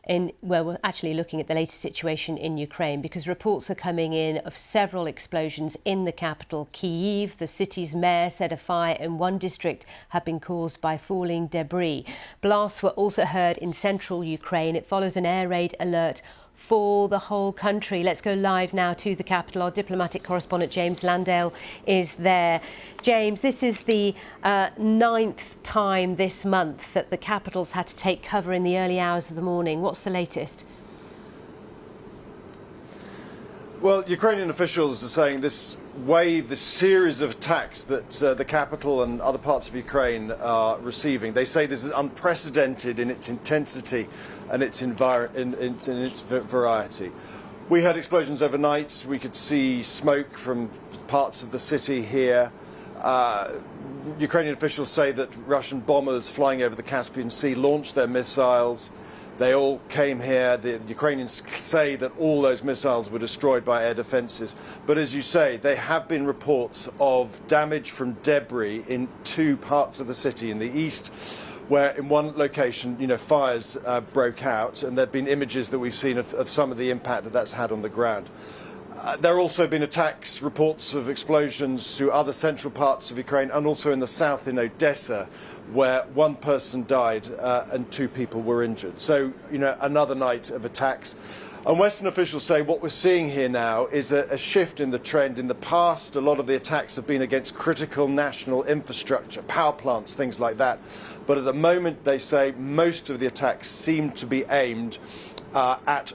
where we're actually looking at the latest situation in Ukraine, because reports are coming in of several explosions in the capital, Kyiv. The city's mayor said a fire in one district had been caused by falling debris. Blasts were also heard in central Ukraine. It follows an air raid alert for the whole country. Let's go live now to the capital. Our diplomatic correspondent James Landale is there. James, this is the 9th time this month that the capital's had to take cover in the early hours of the morning. What's the latest? Well, Ukrainian officials are saying this wave, this series of attacks that the capital and other parts of Ukraine are receiving, they say this is unprecedented in its intensity and its variety. We had explosions overnight. We could see smoke from parts of the city here. Ukrainian officials say that Russian bombers flying over the Caspian Sea launched their missiles. They all came here. The Ukrainians say that all those missiles were destroyed by air defences. But as you say, there have been reports of damage from debris in two parts of the city in the east, where in one location, fires broke out, and there have been images that we've seen of some of the impact that that's had on the ground. There have also been attacks, reports of explosions to other central parts of Ukraine, and also in the south in Odessa, where one person died and two people were injured. So, another night of attacks. And Western officials say what we're seeing here now is a shift in the trend. In the past, a lot of the attacks have been against critical national infrastructure, power plants, things like that. But at the moment, they say most of the attacks seem to be aimed at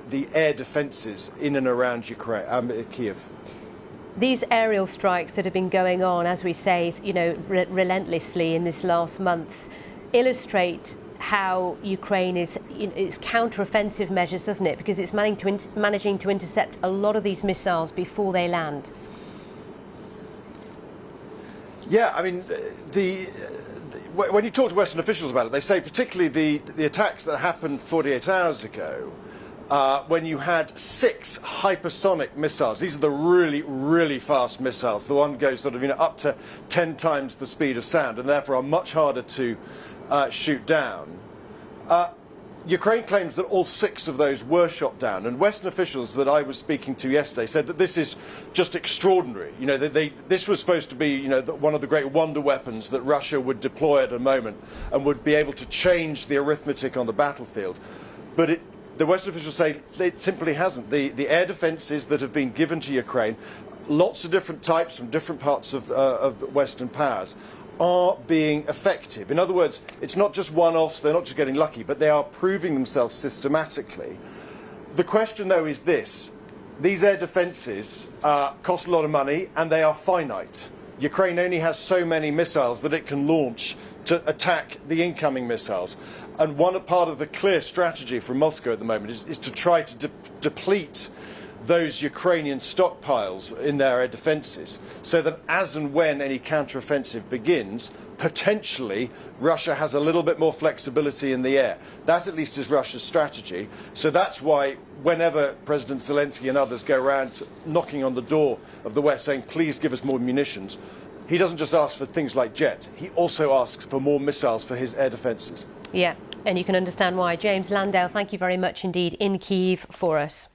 the air defences in and around Kyiv. These aerial strikes that have been going on, as we say, relentlessly in this last month, illustrate how Ukraine is its counter-offensive measures, doesn't it? Because it's managing to intercept a lot of these missiles before they land. Yeah, I mean, when you talk to Western officials about it, they say particularly the attacks that happened 48 hours ago, when you had 6 hypersonic missiles. These are the really, really fast missiles. The one goes up to 10 times the speed of sound, and therefore are much harder to shoot down. Ukraine claims that all 6 of those were shot down, and Western officials that I was speaking to yesterday said that this is just extraordinary. This was supposed to be, one of the great wonder weapons that Russia would deploy at a moment and would be able to change the arithmetic on the battlefield. But the Western officials say it simply hasn't. The air defences that have been given to Ukraine, lots of different types from different parts of the Western powers, are being effective. In other words, it's not just one-offs, they're not just getting lucky, but they are proving themselves systematically. The question, though, is this. These air defences cost a lot of money, and they are finite. Ukraine only has so many missiles that it can launch to attack the incoming missiles. And one part of the clear strategy from Moscow at the moment is to try to deplete those Ukrainian stockpiles in their air defences, so that as and when any counter-offensive begins, potentially Russia has a little bit more flexibility in the air. That at least is Russia's strategy. So that's why whenever President Zelensky and others go around knocking on the door of the West saying, please give us more munitions, he doesn't just ask for things like jets, he also asks for more missiles for his air defences. Yeah, and you can understand why. James Landale, thank you very much indeed in Kyiv for us.